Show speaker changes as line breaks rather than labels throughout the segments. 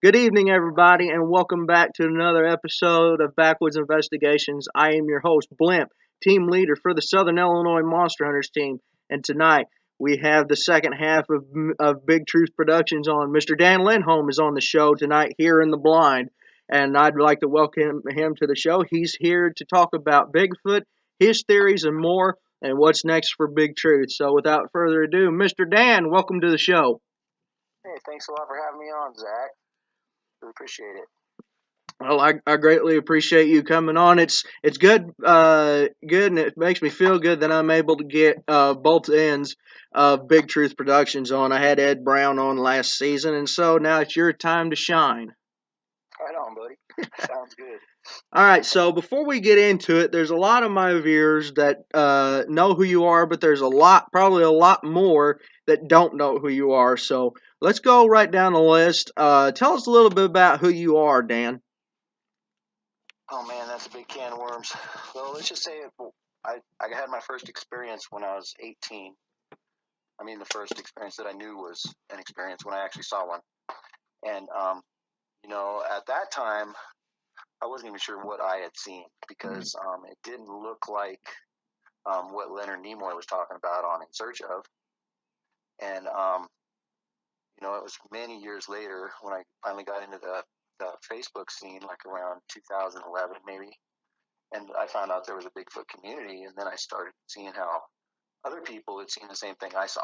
Good evening, everybody, and welcome back to another episode of Backwoods Investigations. I am your host, Blimp, team leader for the Southern Illinois Monster Hunters team. And tonight we have the second half of Big Truth Productions on. Mr. Dan Lindholm is on the show tonight here in the blind, and I'd like to welcome him to the show. He's here to talk about Bigfoot, his theories, and more, and what's next for Big Truth. So without further ado, Mr. Dan, welcome to the show.
Hey, thanks a lot for having me on, Zach. Really appreciate it.
Well, I greatly appreciate you coming on. It's good, and it makes me feel good that I'm able to get both ends of Big Truth Productions on. I had Ed Brown on last season, and so now it's your time to shine.
Right on, buddy. Sounds good.
All right, so before we get into it, there's a lot of my viewers that know who you are, but there's probably a lot more that don't know who you are. So let's go right down the list. Tell us a little bit about who you are, Dan.
Oh man, that's a big can of worms. Well, let's just say I had my first experience when I was 18. I mean, the first experience that I knew was an experience when I actually saw one. And at that time, I wasn't even sure what I had seen because it didn't look like what Leonard Nimoy was talking about on In Search of. And it was many years later when I finally got into the Facebook scene, like around 2011 maybe, and I found out there was a Bigfoot community, and then I started seeing how other people had seen the same thing I saw.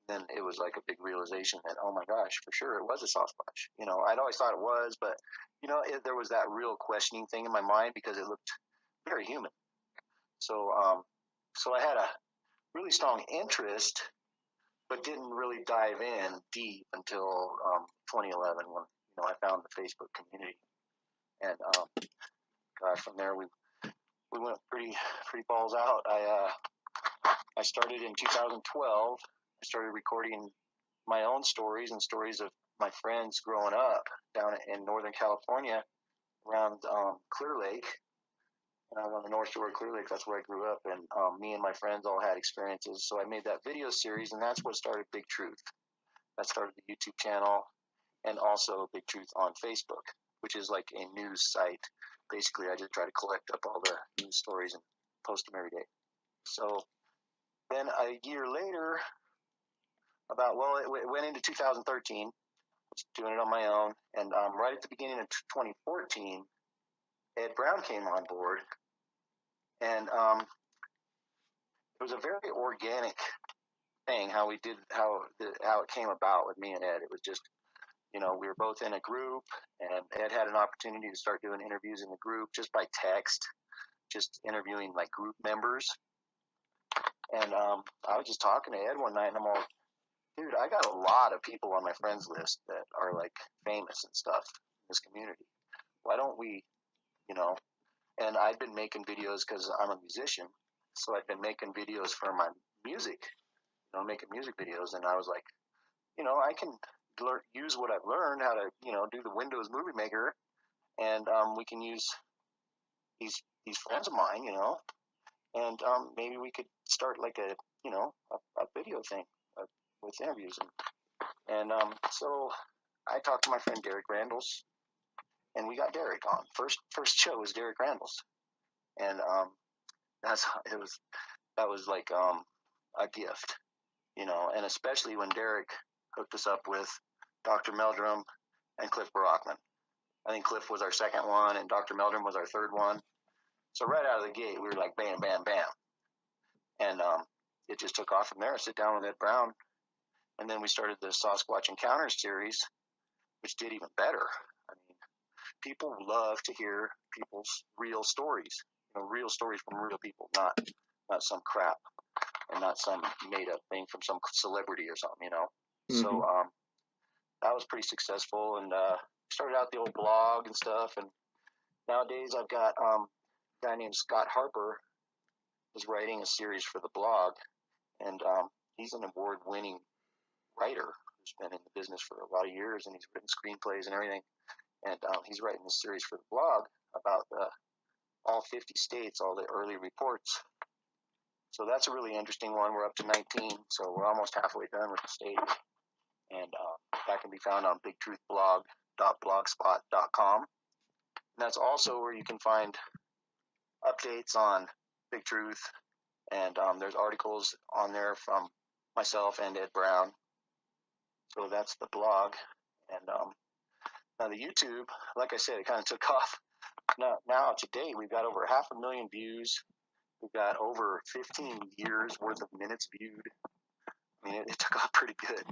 Then it was like a big realization that, oh my gosh, for sure it was a Sasquatch. I'd always thought it was, but there was that real questioning thing in my mind because it looked very human. So I had a really strong interest, but didn't really dive in deep until 2011 when I found the Facebook community, and gosh, from there we went pretty balls out. I started in 2012. I started recording my own stories and stories of my friends growing up down in Northern California around Clear Lake. On the North Shore of Clear Lake, that's where I grew up, and me and my friends all had experiences. So I made that video series, and that's what started Big Truth. That started the YouTube channel, and also Big Truth on Facebook, which is like a news site. Basically, I just try to collect up all the news stories and post them every day. So then a year later, it went into 2013, was doing it on my own, and right at the beginning of 2014, Ed Brown came on board, and it was a very organic thing how it came about with me and Ed. It was just, we were both in a group, and Ed had an opportunity to start doing interviews in the group just by text, just interviewing like group members. And I was just talking to Ed one night, and I'm all, dude, I got a lot of people on my friends list that are like famous and stuff in this community. Why don't we, and I'd been making videos because I'm a musician. So I'd been making videos for my music, making music videos. And I was like, I can use what I've learned how to, do the Windows Movie Maker. And we can use these friends of mine, and maybe we could start like a video thing with interviews. And so I talked to my friend Derek Randalls, and we got Derek on. First show was Derek Randalls, and that was like a gift, and especially when Derek hooked us up with Dr. Meldrum and Cliff Brockman. I think Cliff was our second one, and Dr. Meldrum was our third one. So right out of the gate, we were like bam, bam, bam, and it just took off from there. I sit down with Ed Brown, and then we started the Sasquatch Encounters series, which did even better. I mean, people love to hear people's real stories, real stories from real people, not some crap, and not some made up thing from some celebrity or something, Mm-hmm. So that was pretty successful, and started out the old blog and stuff. And nowadays I've got a guy named Scott Harper is writing a series for the blog, and he's an award-winning writer who's been in the business for a lot of years, and he's written screenplays and everything. And he's writing this series for the blog about all 50 states, all the early reports. So that's a really interesting one. We're up to 19, so we're almost halfway done with the state. And that can be found on BigTruthBlog.blogspot.com. And that's also where you can find updates on Big Truth, and there's articles on there from myself and Ed Brown. So that's the blog. And now the YouTube, like I said, it kind of took off. Now today we've got over 500,000 views. We've got over 15 years worth of minutes viewed. I mean, it took off pretty good.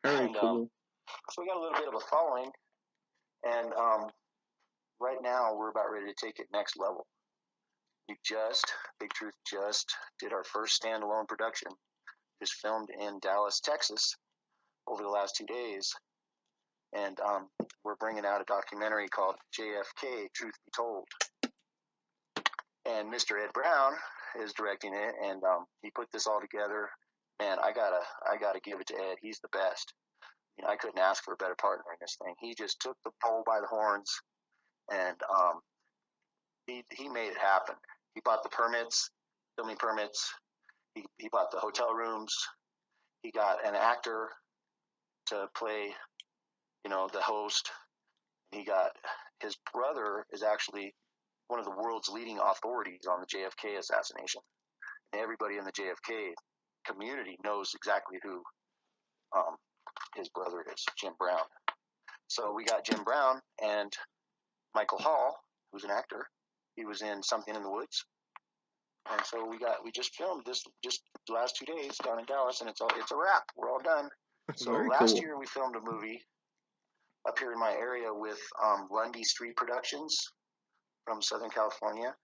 Very cool.
So we got a little bit of a following, and right now we're about ready to take it next level. Big Truth just did our first standalone production. Just filmed in Dallas, Texas over the last 2 days. And we're bringing out a documentary called JFK, Truth Be Told. And Mr. Ed Brown is directing it, and he put this all together. Man, I gotta give it to Ed. He's the best. You know, I couldn't ask for a better partner in this thing. He just took the bull by the horns, and he made it happen. He bought the permits, filming permits. He bought the hotel rooms. He got an actor to play, you know, the host. He got his brother is actually one of the world's leading authorities on the JFK assassination. And everybody in the JFK community knows exactly who his brother is, Jim Brown. So we got Jim Brown and Michael Hall, who's an actor. He was in Something in the Woods. And so we just filmed this just the last 2 days down in Dallas, and it's a wrap. We're all done. So last year we filmed a movie up here in my area with Lundy Street Productions from Southern California,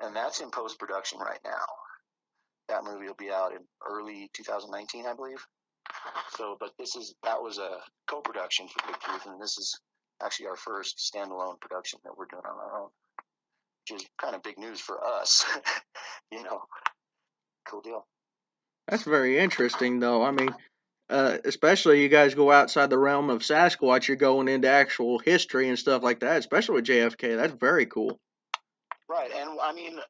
and that's in post-production right now. That movie will be out in early 2019, I believe. So, but that was a co-production for Big Truth, and this is actually our first standalone production that we're doing on our own, which is kind of big news for us. You know, cool deal.
That's very interesting, though. I mean, especially you guys go outside the realm of Sasquatch, you're going into actual history and stuff like that, especially with JFK. That's very cool.
Right, and I mean,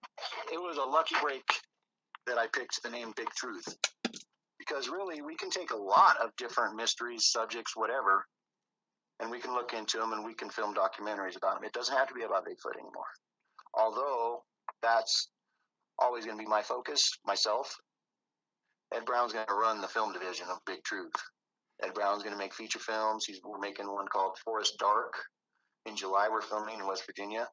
it was a lucky break that I picked the name Big Truth, because really we can take a lot of different mysteries, subjects, whatever, and we can look into them and we can film documentaries about them. It doesn't have to be about Bigfoot anymore, although that's always going to be my focus, myself. Ed Brown's going to run the film division of Big Truth. Ed Brown's going to make feature films. We're making one called Forest Dark. In July, we're filming in West Virginia.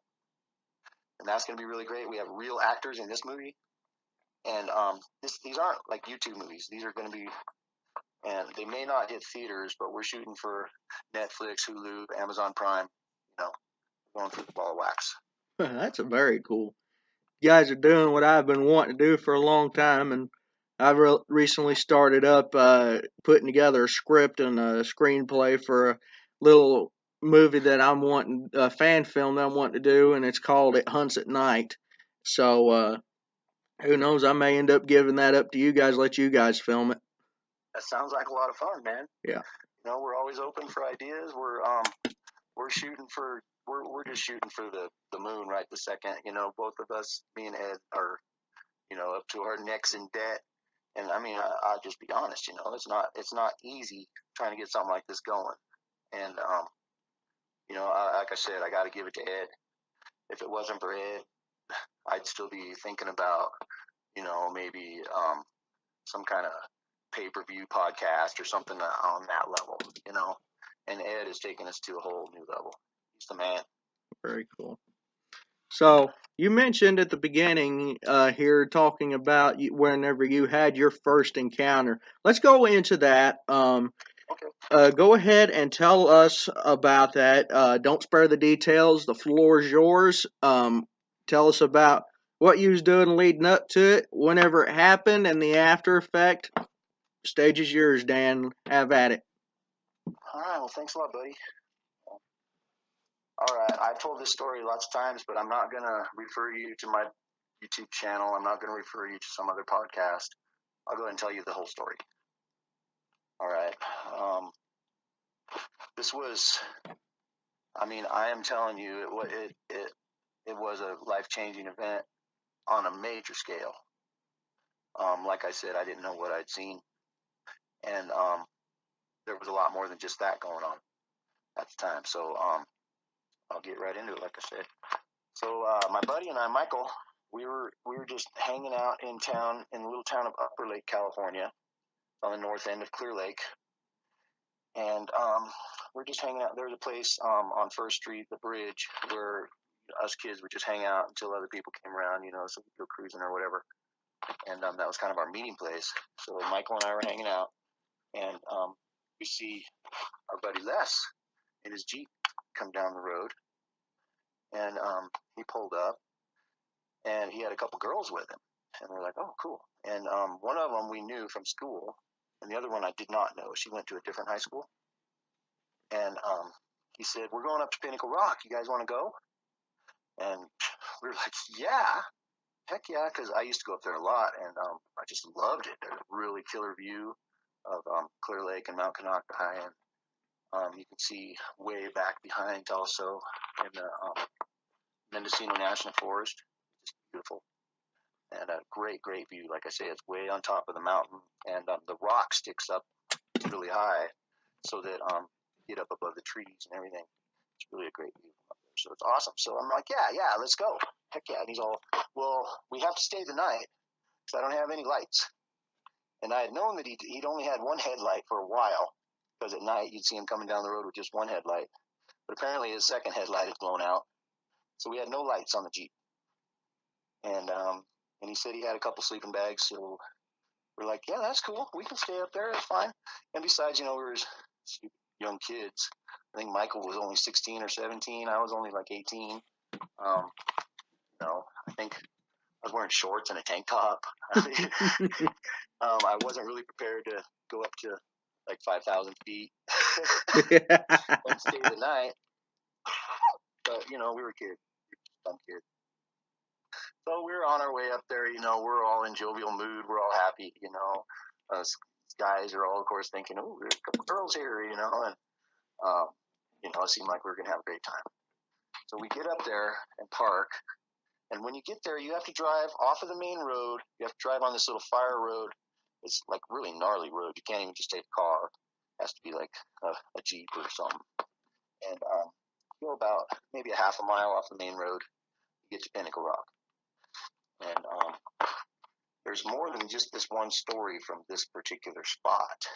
And that's going to be really great. We have real actors in this movie. And these aren't like YouTube movies. These are going to be, and they may not hit theaters, but we're shooting for Netflix, Hulu, Amazon Prime. You know, going for the ball of wax.
That's very cool. You guys are doing what I've been wanting to do for a long time, and I've recently started up putting together a script and a screenplay for a little movie that I'm wanting, a fan film that I'm wanting to do, and it's called It Hunts at Night. So who knows? I may end up giving that up to you guys, let you guys film it.
That sounds like a lot of fun, man.
Yeah.
You know, we're always open for ideas. We're shooting for we're just shooting for the moon right the second. You know, both of us, me and Ed, are, you know, up to our necks in debt. And I mean, I'll just be honest. You know, it's not easy trying to get something like this going. And you know, like I said, I got to give it to Ed. If it wasn't for Ed, I'd still be thinking about, you know, maybe some kind of pay-per-view podcast or something on that level, you know. And Ed is taking us to a whole new level. He's the man.
Very cool. So you mentioned at the beginning here talking about whenever you had your first encounter. Let's go into that.
Okay.
Go ahead and tell us about that. Don't spare the details. The floor is yours. Tell us about what you was doing leading up to it, whenever it happened, and the after effect. Stage is yours, Dan. Have at it.
All right. Well, thanks a lot, buddy. All right. I've told this story lots of times, but I'm not going to refer you to my YouTube channel. I'm not going to refer you to some other podcast. I'll go ahead and tell you the whole story. All right. This was, I mean, I am telling you, it was a life-changing event on a major scale. Like I said, I didn't know what I'd seen. And there was a lot more than just that going on at the time. So I'll get right into it, like I said. So my buddy and I, Michael, we were just hanging out in town, in the little town of Upper Lake, California, on the north end of Clear Lake. And we're just hanging out. There's a place on First Street, the bridge, where us kids would just hang out until other people came around, you know, so we'd go cruising or whatever. And that was kind of our meeting place. So Michael and I were hanging out, and we see our buddy Les in his Jeep come down the road. And he pulled up, and he had a couple girls with him. And we're like, oh, cool. And one of them we knew from school, and the other one I did not know. She went to a different high school. And he said, we're going up to Pinnacle Rock. You guys want to go? And we were like, yeah, heck yeah, because I used to go up there a lot, and I just loved it. There's a really killer view of Clear Lake and Mount Kanakahi, and you can see way back behind also in the Mendocino National Forest. It's beautiful, and a great view. Like I say, it's way on top of the mountain, and the rock sticks up really high so that you get up above the trees and everything. It's really a great view up there, so it's awesome. So I'm like, yeah, let's go. Heck yeah. And he's all, well, we have to stay the night because I don't have any lights. And I had known that he'd only had one headlight for a while, because at night you'd see him coming down the road with just one headlight. But apparently his second headlight had blown out, so we had no lights on the Jeep. And he said he had a couple sleeping bags, so we're like, yeah, that's cool. We can stay up there. It's fine. And besides, you know, we were young kids. I think Michael was only 16 or 17. I was only like 18. You know, I think I was wearing shorts and a tank top. I wasn't really prepared to go up to like 5,000 feet and stay the night. But, you know, we were kids. Dumb kids. So we were on our way up there, you know, we're all in jovial mood. We're all happy, you know. Us guys are all, of course, thinking, oh, there's a couple girls here, you know. And, you know, it seemed like we were going to have a great time. So we get up there and park. And when you get there, you have to drive off of the main road. You have to drive on this little fire road. It's like really gnarly road. You can't even just take a car. It has to be like a Jeep or something. And you go about maybe a half a mile off the main road, you get to Pinnacle Rock. And there's more than just this one story from this particular spot.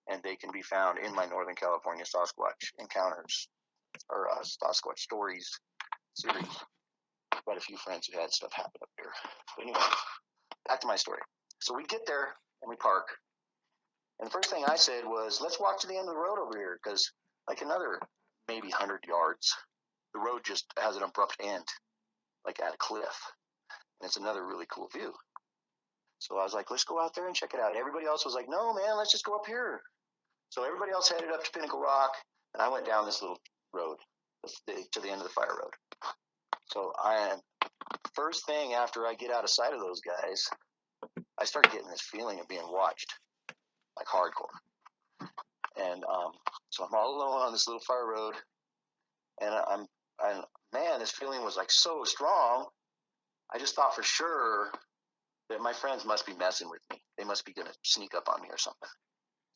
And they can be found in my Northern California Sasquatch Encounters, or Sasquatch Stories series. Quite a few friends who had stuff happen up here. But anyway, back to my story. So we get there and we park. And the first thing I said was, let's walk to the end of the road over here, because like another maybe 100 yards, the road just has an abrupt end, like at a cliff. And it's another really cool view. So I was like, let's go out there and check it out. Everybody else was like, no, man, let's just go up here. So everybody else headed up to Pinnacle Rock, and I went down this little road to the end of the fire road. So first thing after I get out of sight of those guys, I start getting this feeling of being watched, like hardcore. And so I'm all alone on this little fire road, and man, this feeling was like so strong. I just thought for sure that my friends must be messing with me. They must be going to sneak up on me or something.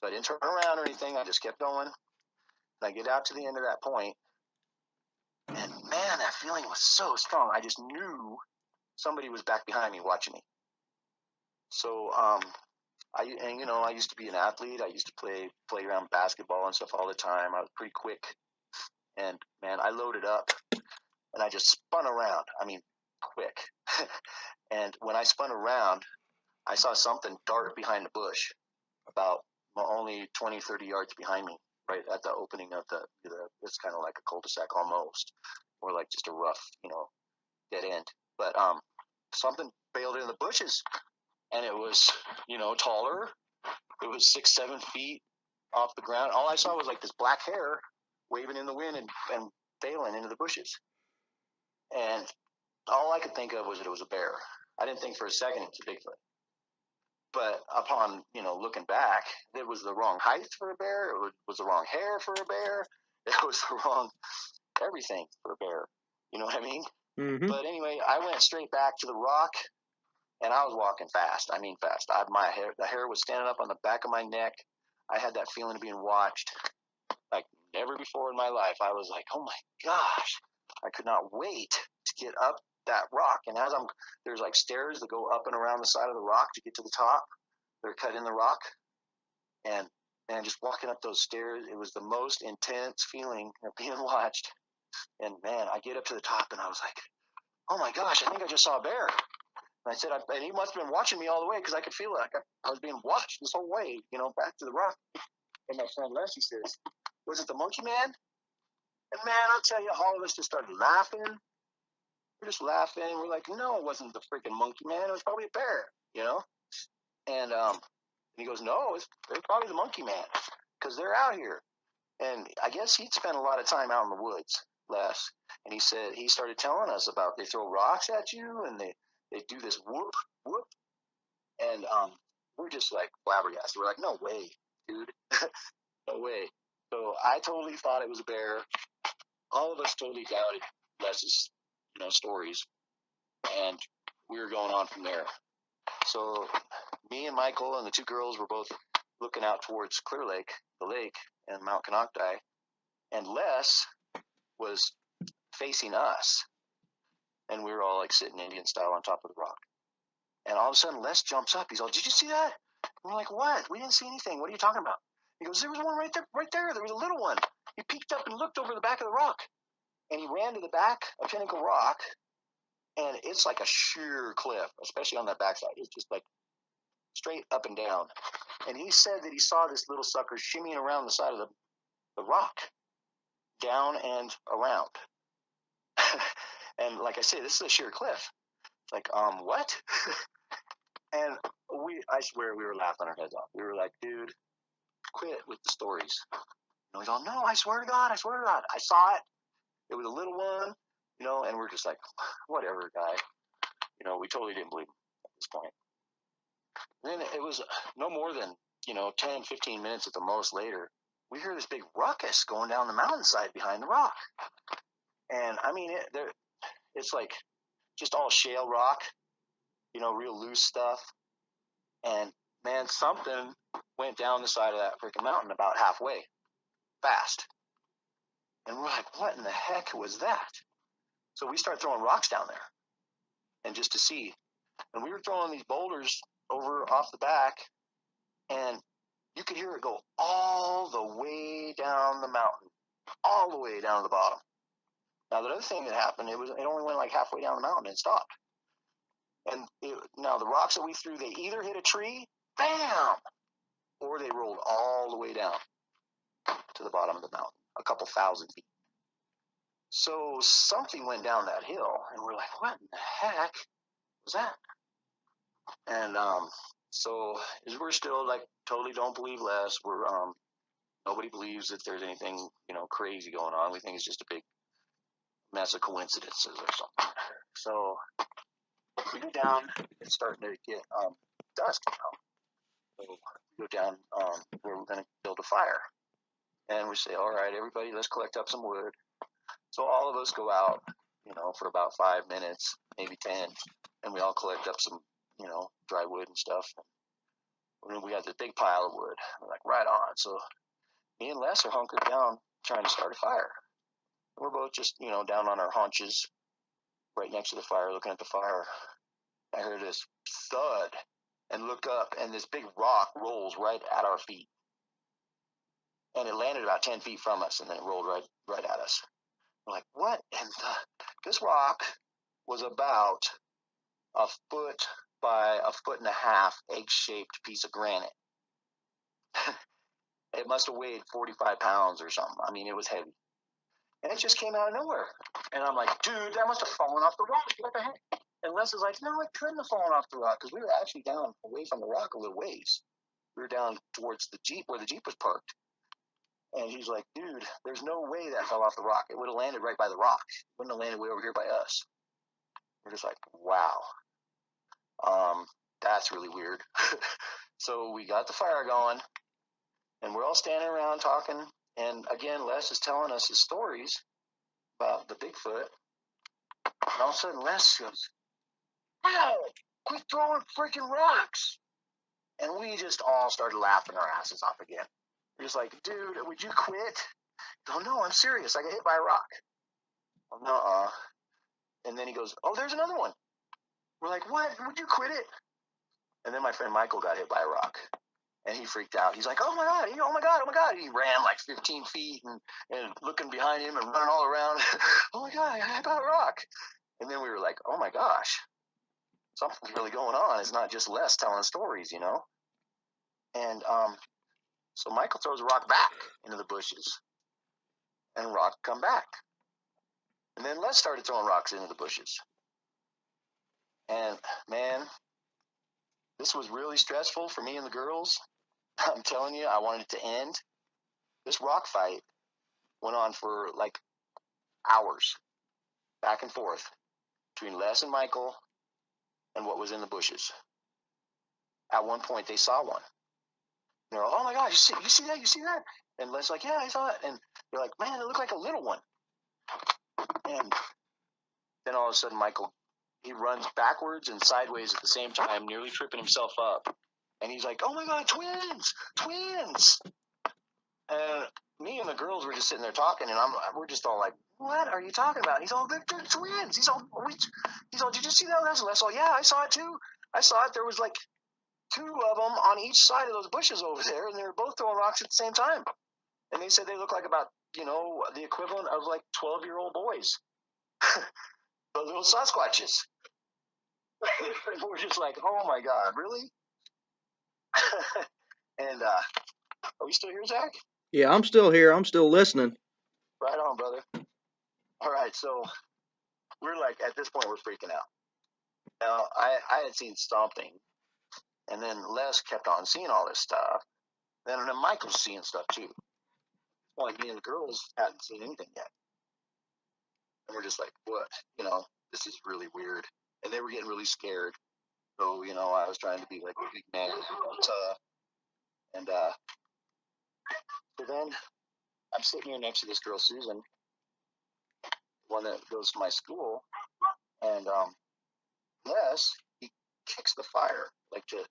So I didn't turn around or anything. I just kept going. And I get out to the end of that point, and man, that feeling was so strong. I just knew somebody was back behind me watching me. So I used to be an athlete. I used to play around basketball and stuff all the time. I was pretty quick, and man, I loaded up and I just spun around. I mean, quick. And when I spun around, I saw something dart behind the bush, about only 20, 30 yards behind me, right at the opening of it's kind of like a cul-de-sac almost, or like just a rough, you know, dead end. But something bailed in the bushes, and it was, you know, taller. It was 6, 7 feet off the ground. All I saw was like this black hair waving in the wind and bailing into the bushes. And all I could think of was that it was a bear. I didn't think for a second it was a Bigfoot. But upon, you know, looking back, it was the wrong height for a bear. It was the wrong hair for a bear. It was the wrong everything for a bear. You know what I mean?
Mm-hmm.
But anyway, I went straight back to the rock, and I was walking fast. I mean fast. The hair was standing up on the back of my neck. I had that feeling of being watched like never before in my life. I was like, oh my gosh, I could not wait to get up that rock. And as there's like stairs that go up and around the side of the rock to get to the top. They're cut in the rock. And man, just walking up those stairs, it was the most intense feeling of being watched. And man, I get up to the top and I was like, oh my gosh, I think I just saw a bear. And I said, and he must have been watching me all the way because I could feel it. Like I was being watched this whole way, back to the rock. And my friend Leslie says, was it the monkey man? And man, I'll tell you, all of us just started laughing. We're just laughing. We're like, no, it wasn't the freaking monkey man. It was probably a bear, And he goes, no, it's probably the monkey man because they're out here. And I guess he'd spent a lot of time out in the woods, Les. And he said he started telling us about they throw rocks at you and they do this whoop, whoop. And we're just like flabbergasted. We're like, no way, dude. No way. So I totally thought it was a bear. All of us totally doubted Les's, stories. And we were going on from there. So me and Michael and the two girls were both looking out towards Clear Lake, the lake, and Mount Canocti. And Les was facing us. And we were all like sitting Indian style on top of the rock. And all of a sudden, Les jumps up. He's all, did you see that? And we're like, what? We didn't see anything. What are you talking about? He goes, there was one right there, right there. There was a little one. He peeked up and looked over the back of the rock. And he ran to the back of Pinnacle Rock. And it's like a sheer cliff, especially on that backside. It's just like straight up and down. And he said that he saw this little sucker shimmying around the side of the rock, down and around. And like I say, this is a sheer cliff. It's like, what? And I swear we were laughing our heads off. We were like, dude, quit with the stories. And he's all, no, I swear to God, I saw it. It was a little one, and we're just like, whatever, guy. We totally didn't believe him at this point. Then it was no more than, 10, 15 minutes at the most later, we hear this big ruckus going down the mountainside behind the rock. And I mean, it's like just all shale rock, real loose stuff. And man, something went down the side of that freaking mountain about halfway, fast. And we're like, what in the heck was that? So we start throwing rocks down there, and just to see. And we were throwing these boulders over off the back, and you could hear it go all the way down the mountain, all the way down to the bottom. Now, the other thing that happened, it only went like halfway down the mountain and stopped. And now the rocks that we threw, they either hit a tree, bam, or they rolled all the way down to the bottom of the mountain, a couple thousand feet. So something went down that hill, and we're like, what in the heck was that? And so we're still like totally don't believe Les. We're nobody believes that there's anything crazy going on. We think it's just a big mess of coincidences or something. So we go down. It's starting to get dusk now. So we go down where we're going to build a fire, and we say, all right, everybody, let's collect up some wood. So all of us go out, for about 5 minutes, maybe 10, and we all collect up some, dry wood and stuff. And we got this big pile of wood. We're like, right on. So me and Les are hunkered down trying to start a fire. We're both just, down on our haunches right next to the fire, looking at the fire. I heard this thud and look up, and this big rock rolls right at our feet. And it landed about 10 feet from us, and then it rolled right at us. We're like, what? And this rock was about a foot by a foot and a half egg-shaped piece of granite. It must have weighed 45 pounds or something. I mean, it was heavy. And it just came out of nowhere. And I'm like, dude, that must have fallen off the rock. What the heck? And Les is like, no, it couldn't have fallen off the rock because we were actually down away from the rock a little ways. We were down towards the Jeep where the Jeep was parked. And he's like, dude, there's no way that fell off the rock. It would have landed right by the rock. It wouldn't have landed way over here by us. We're just like, wow. That's really weird. So we got the fire going, and we're all standing around talking. And again, Les is telling us his stories about the Bigfoot. And all of a sudden, Les goes, wow, quit throwing freaking rocks. And we just all started laughing our asses off again. We're just like, dude, would you quit? Oh, no, I'm serious. I got hit by a rock. Oh, nuh-uh. And then he goes, oh, there's another one. We're like, what? Would you quit it? And then my friend Michael got hit by a rock. And he freaked out. He's like, oh, my God. Oh, my God. Oh, my God. He ran like 15 feet and looking behind him and running all around. Oh, my God. I got hit by a rock. And then we were like, oh, my gosh. Something's really going on. It's not just Les telling stories, you know? And so Michael throws a rock back into the bushes. And rock come back. And then Les started throwing rocks into the bushes. And, man, this was really stressful for me and the girls. I'm telling you, I wanted it to end. This rock fight went on for like hours, back and forth, between Les and Michael and what was in the bushes. At one point, they saw one. They're like, oh my God, you see that? You see that? And Les like, yeah, I saw it. And they're like, man, it looked like a little one. And then all of a sudden, Michael, he runs backwards and sideways at the same time, nearly tripping himself up. And he's like, oh my God, twins, twins. And me and the girls were just sitting there talking, and we're just all like, what are you talking about? He's all, they're twins. He's all, did you see that? That's all. Yeah, I saw it too. I saw it. There was like two of them on each side of those bushes over there, and they were both throwing rocks at the same time. And they said they look like about, the equivalent of like 12-year-old boys. The little Sasquatches. We're just like, oh my God, really? And are we still here, Zach?
Yeah, I'm still here. I'm still listening.
Right on, brother. All right, so we're like, at this point, we're freaking out. Now, I had seen something, and then Les kept on seeing all this stuff. Then Michael's seeing stuff too. Well, like me and the girls hadn't seen anything yet. And we're just like, what? This is really weird. And they were getting really scared. So, I was trying to be like a big man. And so then I'm sitting here next to this girl, Susan, one that goes to my school. And Les, he kicks the fire, like to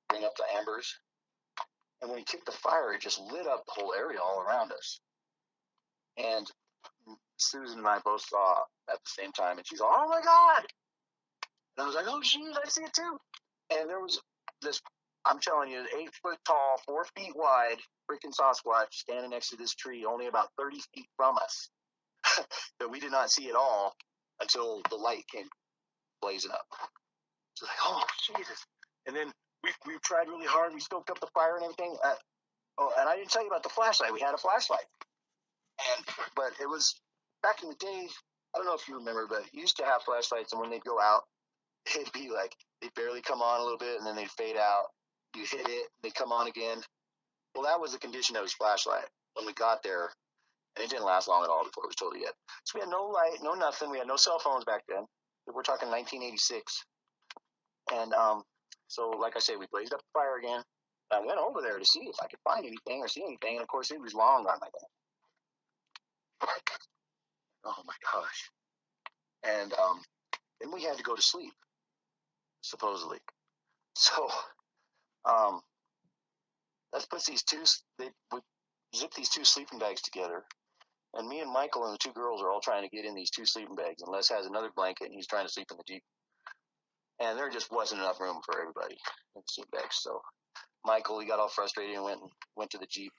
bring up the embers. And when he kicked the fire, it just lit up the whole area all around us. And Susan and I both saw at the same time, and she's like, oh my God. And I was like, oh, geez, I see it too. And there was this, I'm telling you, 8 foot tall, 4 feet wide, freaking Sasquatch standing next to this tree, only about 30 feet from us, that we did not see at all until the light came blazing up. It's like, oh, Jesus. And then we tried really hard. We stoked up the fire and everything. And I didn't tell you about the flashlight. We had a flashlight. But it was back in the day, I don't know if you remember, but you used to have flashlights, and when they'd go out, it'd be like they'd barely come on a little bit, and then they'd fade out. You hit it, they'd come on again. Well, that was the condition of his flashlight when we got there, and it didn't last long at all before it was totally dead. So we had no light, no nothing. We had no cell phones back then. We're talking 1986. And so, like I say, we blazed up the fire again. I went over there to see if I could find anything or see anything, and of course, it was long gone by then. Oh my gosh. And then we had to go to sleep, supposedly. So let's put we zip these 2 sleeping bags together. And me and Michael and the 2 girls are all trying to get in these 2 sleeping bags. And Les has another blanket, and he's trying to sleep in the Jeep. And there just wasn't enough room for everybody in the sleeping bags. So Michael, he got all frustrated and went to the Jeep.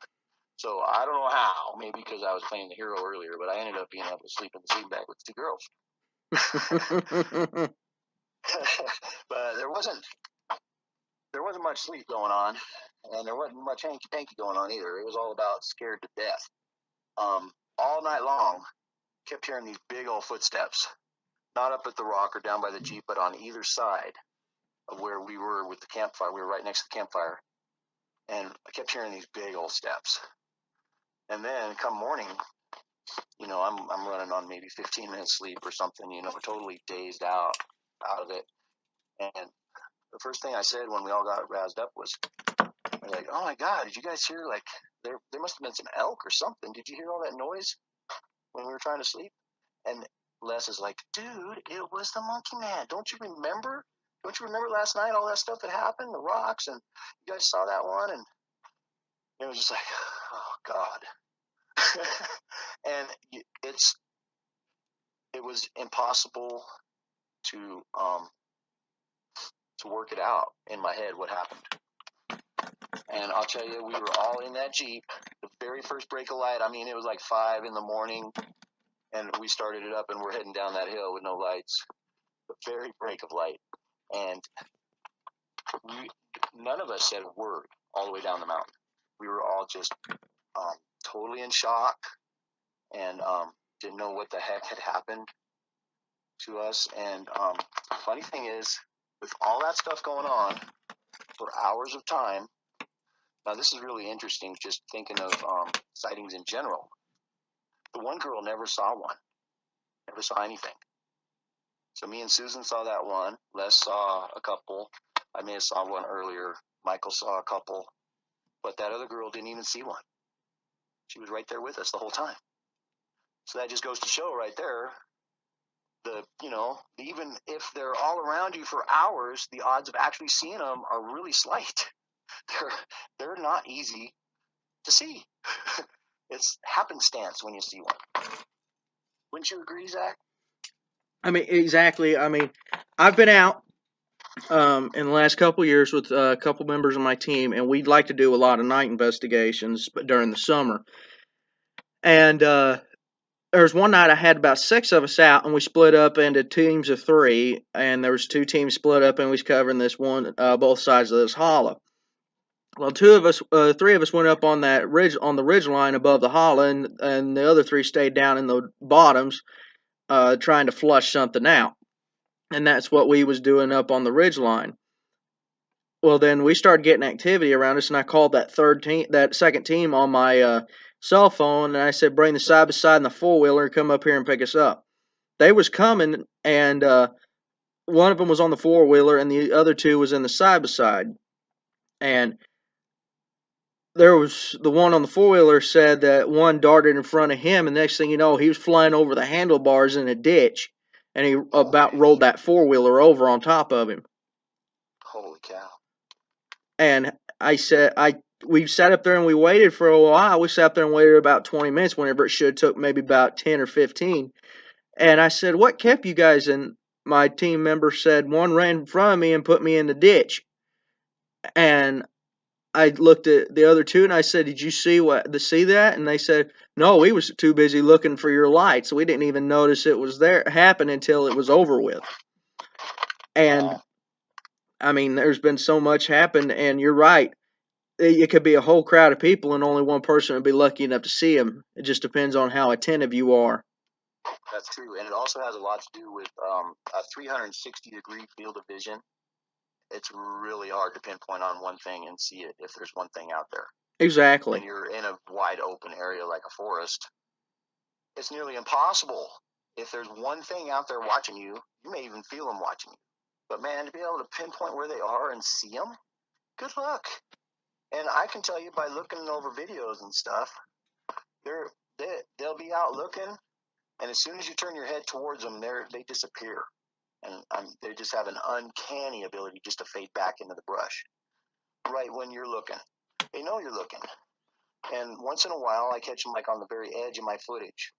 So I don't know how, maybe because I was playing the hero earlier, but I ended up being able to sleep in the sleeping bag with the 2 girls. But there wasn't much sleep going on, and there wasn't much hanky-panky going on either. It was all about scared to death. All night long, kept hearing these big old footsteps, not up at the rock or down by the Jeep, but on either side of where we were with the campfire. We were right next to the campfire, and I kept hearing these big old steps. And then come morning, I'm running on maybe 15 minutes sleep or something, totally dazed out of it. And the first thing I said when we all got roused up was, like, oh my God, did you guys hear, like, there must have been some elk or something. Did you hear all that noise when we were trying to sleep? And Les is like, dude, it was the monkey man. Don't you remember? Don't you remember last night, all that stuff that happened, the rocks, and you guys saw that one? And It was just like, oh God. And it was impossible to work it out in my head what happened. And I'll tell you, we were all in that Jeep. The very first break of light, I mean, it was like 5 a.m, and we started it up, and we're heading down that hill with no lights. The very break of light, and none of us said a word all the way down the mountain. We were all just totally in shock, and didn't know what the heck had happened to us. And funny thing is, with all that stuff going on for hours of time, now this is really interesting, just thinking of sightings in general. The one girl never saw one, never saw anything. So me and Susan saw that one. Les saw a couple. I may have saw one earlier. Michael saw a couple. But that other girl didn't even see one. She was right there with us the whole time. So that just goes to show right there, even if they're all around you for hours, the odds of actually seeing them are really slight. They're not easy to see. It's happenstance when you see one. Wouldn't you agree, Zach?
I mean, exactly. I mean, I've been out in the last couple of years with a couple members of my team, and we'd like to do a lot of night investigations, but during the summer. And there was one night I had about 6 of us out, and we split up into teams of 3, and there was 2 teams split up, and we was covering this one, both sides of this hollow. Well, 3 of us went up on that ridge, on the ridge line above the hollow, and the other 3 stayed down in the bottoms, trying to flush something out. And that's what we was doing up on the ridge line. Well, then we started getting activity around us, and I called that second team on my cell phone, and I said, bring the side by side and the 4-wheeler and come up here and pick us up. They was coming, and one of them was on the 4-wheeler, and the other 2 was in the side by side. And there was the one on the 4-wheeler said that one darted in front of him, and the next thing you know, he was flying over the handlebars in a ditch, and he about rolled that 4-wheeler over on top of him.
Holy cow.
And we sat up there and we waited for a while. We sat up there and waited about 20 minutes whenever it should have took maybe about 10 or 15. And I said, what kept you guys? And my team member said, one ran in front of me and put me in the ditch. And I looked at the other 2 and I said, did you see that? And they said, no, we was too busy looking for your lights. We didn't even notice it was there happen until it was over with. And I mean, there's been so much happened, and you're right. It could be a whole crowd of people and only one person would be lucky enough to see them. It just depends on how attentive you are.
That's true. And it also has a lot to do with a 360-degree field of vision. It's really hard to pinpoint on one thing and see it if there's one thing out there.
Exactly.
When you're in a wide open area like a forest, it's nearly impossible. If there's one thing out there watching you, you may even feel them watching you. But man, to be able to pinpoint where they are and see them, good luck. And I can tell you by looking over videos and stuff, they'll be out looking, and as soon as you turn your head towards them, they disappear. And they just have an uncanny ability just to fade back into the brush right when you're looking. They know you're looking. And once in a while, I catch them like on the very edge of my footage,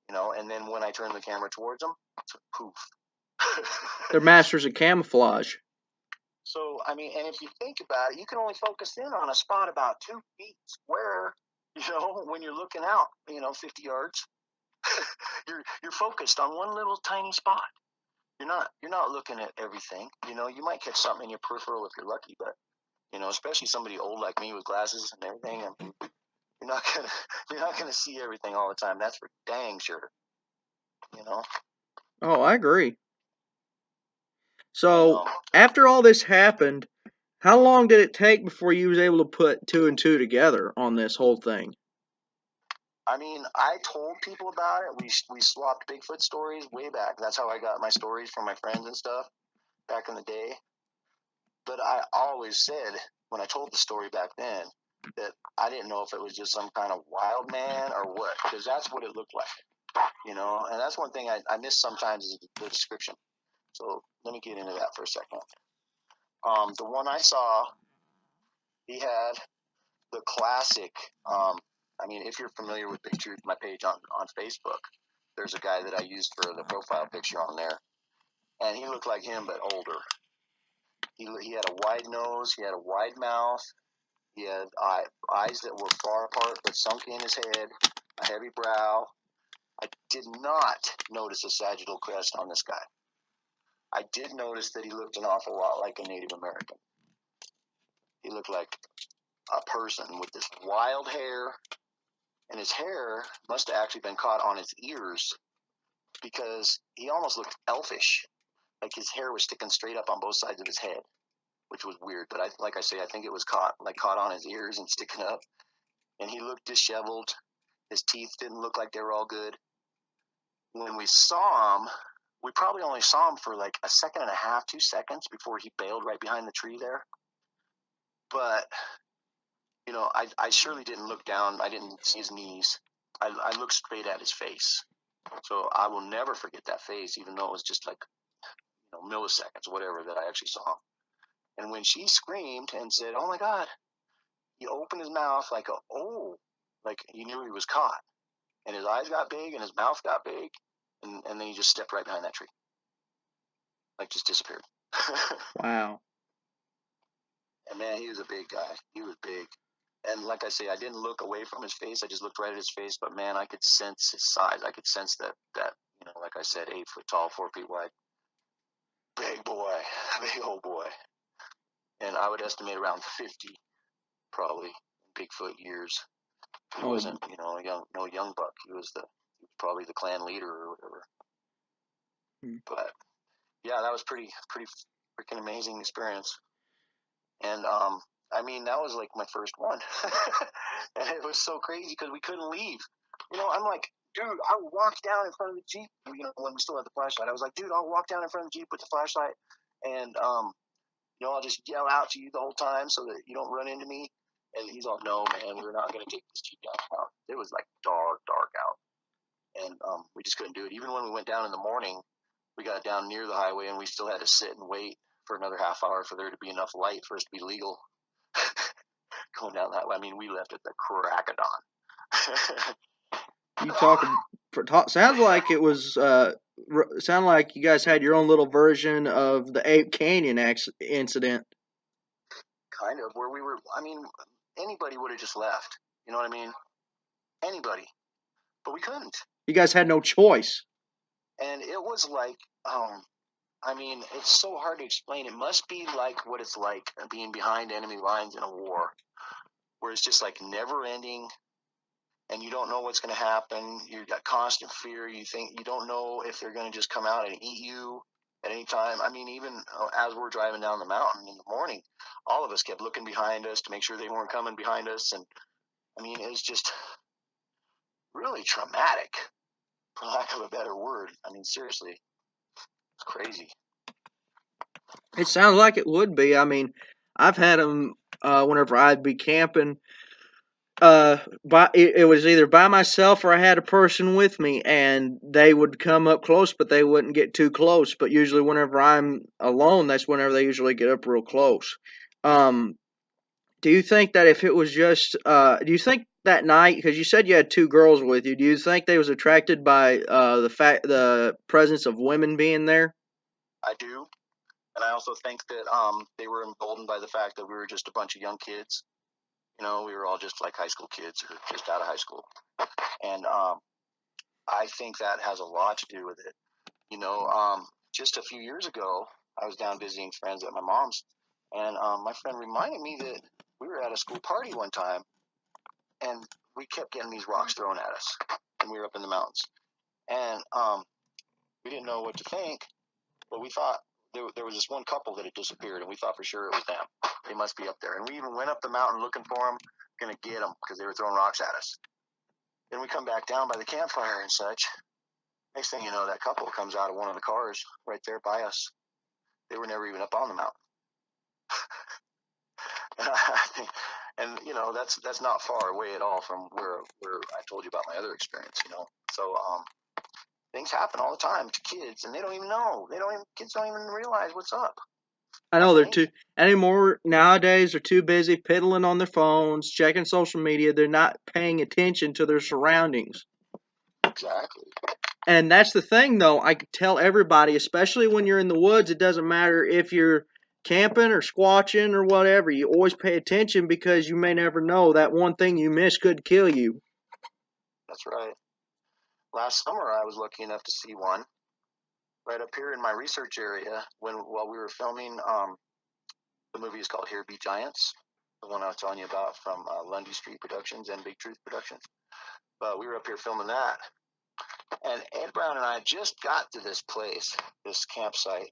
and then when I turn the camera towards them, it's a poof.
They're masters of camouflage.
So, I mean, and if you think about it, you can only focus in on a spot about 2 feet square, when you're looking out, 50 yards. You're focused on one little tiny spot. You're not looking at everything. You might catch something in your peripheral if you're lucky, but especially somebody old like me with glasses and everything, you're not gonna see everything all the time. That's for dang sure.
Oh, I agree. So after all this happened, how long did it take before you was able to put 2 and 2 together on this whole thing?
I mean, I told people about it. We swapped Bigfoot stories way back. That's how I got my stories from my friends and stuff back in the day. But I always said when I told the story back then that I didn't know if it was just some kind of wild man or what, because that's what it looked like, And that's one thing I miss sometimes is the description. So let me get into that for a second. The one I saw, he had the classic. I mean, if you're familiar with Big Truth, my page on Facebook, there's a guy that I used for the profile picture on there, and he looked like him but older. He had a wide nose, he had a wide mouth, he had eyes that were far apart but sunk in his head, a heavy brow. I did not notice a sagittal crest on this guy. I did notice that he looked an awful lot like a Native American. He looked like a person with this wild hair, and his hair must have actually been caught on his ears because he almost looked elfish, like his hair was sticking straight up on both sides of his head, which was weird. But like I say, I think it was caught on his ears and sticking up. And he looked disheveled. His teeth didn't look like they were all good. When we saw him, we probably only saw him for like a second and a half, 2 seconds before he bailed right behind the tree there. But you know, I surely didn't look down. I didn't see his knees. I looked straight at his face. So I will never forget that face, even though it was just like, you know, milliseconds, whatever, that I actually saw him. And when she screamed and said, "Oh my God," he opened his mouth like like he knew he was caught. And his eyes got big and his mouth got big. And then he just stepped right behind that tree. Like just disappeared.
Wow.
And man, he was a big guy. He was big. And like I say, I didn't look away from his face. I just looked right at his face. But man, I could sense his size. I could sense that you know, like I said, 8 foot tall, 4 feet wide, big boy, big old boy. And I would estimate around 50, probably, in Bigfoot years. He wasn't, you know, no young buck. He was probably the clan leader or whatever. But yeah, that was pretty freaking amazing experience. And I mean, that was like my first one. And it was so crazy because we couldn't leave. You know, I'm like, dude, I walked down in front of the Jeep, you know, when we still had the flashlight. I was like, dude, I'll walk down in front of the Jeep with the flashlight, and you know, I'll just yell out to you the whole time so that you don't run into me. And he's all, "No, man, we're not going to take this Jeep down." It was like dark out. And we just couldn't do it. Even when we went down in the morning, we got down near the highway and we still had to sit and wait for another half hour for there to be enough light for us to be legal going down that way. I mean, we left at the crack of dawn.
Sounds like it was. Sound like you guys had your own little version of the Ape Canyon incident.
Kind of, where we were. I mean, anybody would have just left. You know what I mean? Anybody, but we couldn't.
You guys had no choice.
And it was like, I mean, it's so hard to explain. It must be like what it's like being behind enemy lines in a war, where it's just like never ending, and you don't know what's going to happen. You've got constant fear. You don't know if they're going to just come out and eat you at any time. I mean, even as we're driving down the mountain in the morning, all of us kept looking behind us to make sure they weren't coming behind us. And I mean, it was just really traumatic, for lack of a better word. I mean, seriously, it's crazy.
It sounds like it would be. I mean, I've had them whenever I'd be camping. It was either by myself or I had a person with me, and they would come up close, but they wouldn't get too close. But usually, whenever I'm alone, that's whenever they usually get up real close. Do you think that if it was just, do you think that night, because you said you had 2 girls with you, do you think they was attracted by the presence of women being there?
I do. And I also think that they were emboldened by the fact that we were just a bunch of young kids. You know, we were all just like high school kids or just out of high school. And I think that has a lot to do with it. You know, just a few years ago, I was down visiting friends at my mom's, and my friend reminded me that we were at a school party one time, and we kept getting these rocks thrown at us, and we were up in the mountains. And we didn't know what to think, but we thought there was this one couple that had disappeared, and we thought for sure it was them. They must be up there. And we even went up the mountain looking for them, going to get them because they were throwing rocks at us. Then we come back down by the campfire and such. Next thing you know, that couple comes out of one of the cars right there by us. They were never even up on the mountain. And you know, that's not far away at all from where I told you about my other experience. You know, so things happen all the time to kids, and they don't even know. Kids don't even realize what's up.
I
I
know they're
think.
too anymore nowadays. They're too busy piddling on their phones, checking social media. They're not paying attention to their surroundings.
Exactly.
And that's the thing, though. I could tell everybody, especially when you're in the woods, it doesn't matter if you're camping or squatching or whatever. You always pay attention because you may never know that one thing you miss could kill you.
That's right. Last summer, I was lucky enough to see one right up here in my research area while we were filming. The movie is called Here Be Giants, the one I was telling you about from Lundy Street Productions and Big Truth Productions. But we were up here filming that, and Ed Brown and I just got to this place, this campsite,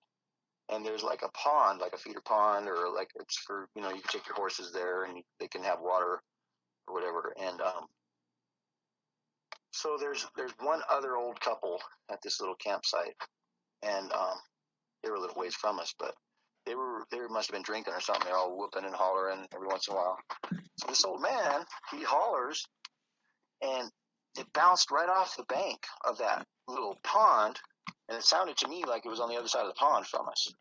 and there's like a pond, like a feeder pond, or like it's for you can take your horses there and they can have water or whatever. And so there's one other old couple at this little campsite, and they were a little ways from us, but they must have been drinking or something. They're all whooping and hollering every once in a while. So this old man, he hollers, and it bounced right off the bank of that little pond, and it sounded to me like it was on the other side of the pond from us.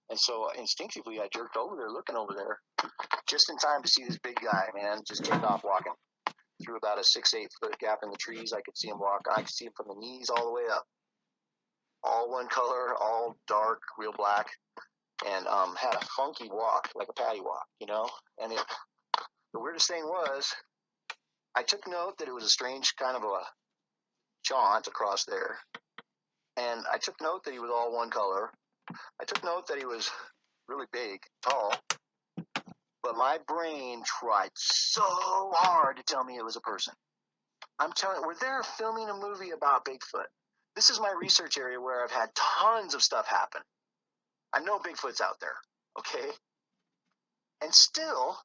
And so instinctively, I jerked over there, looking over there, just in time to see this big guy, man, just take off walking through about a 6-8 foot gap in the trees. I could see him walk. I could see him from the knees all the way up, all one color, all dark, real black, and had a funky walk, like a patty walk, And the weirdest thing was, I took note that it was a strange kind of a jaunt across there, and I took note that he was all one color. I took note that he was really big, tall, but my brain tried so hard to tell me it was a person. I'm telling you, we're there filming a movie about Bigfoot. This is my research area where I've had tons of stuff happen. I know Bigfoot's out there, okay? And still,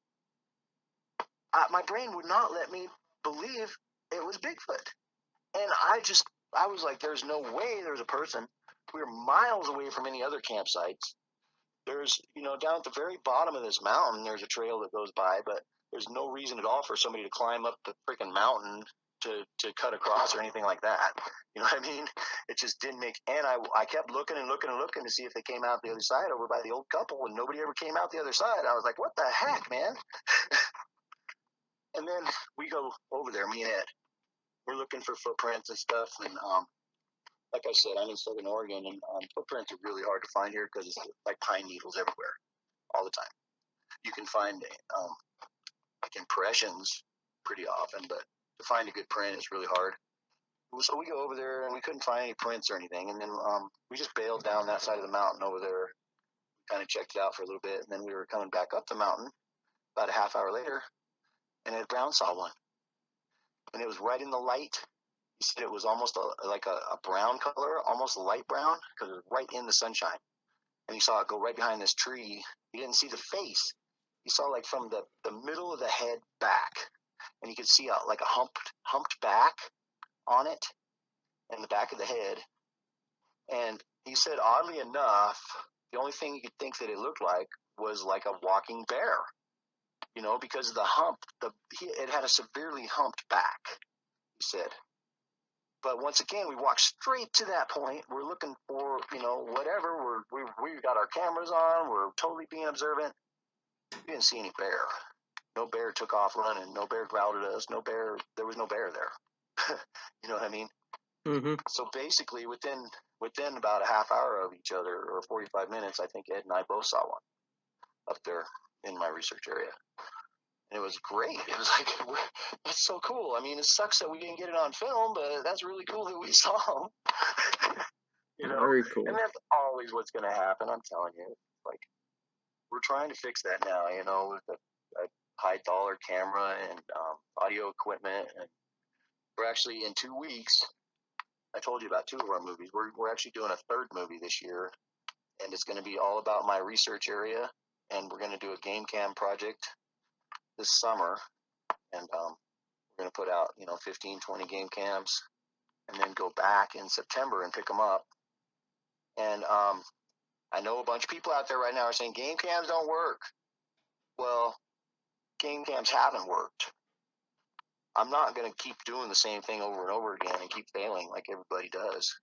my brain would not let me believe it was Bigfoot. And I was like, there's no way there's a person. We're miles away from any other campsites. There's, down at the very bottom of this mountain, there's a trail that goes by, but there's no reason at all for somebody to climb up the freaking mountain to cut across or anything like that. You know what I mean? It just didn't make. And I kept looking and looking and looking to see if they came out the other side over by the old couple, and nobody ever came out the other side. I was like, what the heck, man? And then we go over there, me and Ed. We're looking for footprints and stuff, and like I said, I'm in Southern Oregon, and footprints are really hard to find here because it's like pine needles everywhere all the time. You can find like impressions pretty often, but to find a good print is really hard. So we go over there, and we couldn't find any prints or anything, and then we just bailed down that side of the mountain over there, kind of checked it out for a little bit, and then we were coming back up the mountain about a half hour later, and Ed Brown saw one, and it was right in the light. He said it was almost like a brown color, almost light brown, because it was right in the sunshine. And he saw it go right behind this tree. He didn't see the face. He saw like from the middle of the head back, and you could see like a humped back on it, and the back of the head. And he said, oddly enough, the only thing you could think that it looked like was like a walking bear, because of the hump. It had a severely humped back, he said. But once again, we walked straight to that point. We're looking for, whatever. We got our cameras on. We're totally being observant. We didn't see any bear. No bear took off running. No bear growled at us. No bear. There was no bear there. You know what I mean?
Mm-hmm.
So basically, within about a half hour of each other, or 45 minutes, I think Ed and I both saw one up there in my research area. And it was great. It was like, that's so cool. I mean, it sucks that we didn't get it on film, but that's really cool that we saw them.
Very cool.
And that's always what's going to happen. I'm telling you. Like, we're trying to fix that now, with a high dollar camera and audio equipment. And we're actually, in 2 weeks, I told you about 2 of our movies. We're actually doing a 3rd movie this year, and it's going to be all about my research area. And we're going to do a game cam project this summer, and we're going to put out 15, 20 game cams, and then go back in September and pick them up. And I know a bunch of people out there right now are saying game cams don't work. Well, game cams haven't worked. I'm not going to keep doing the same thing over and over again and keep failing like everybody does.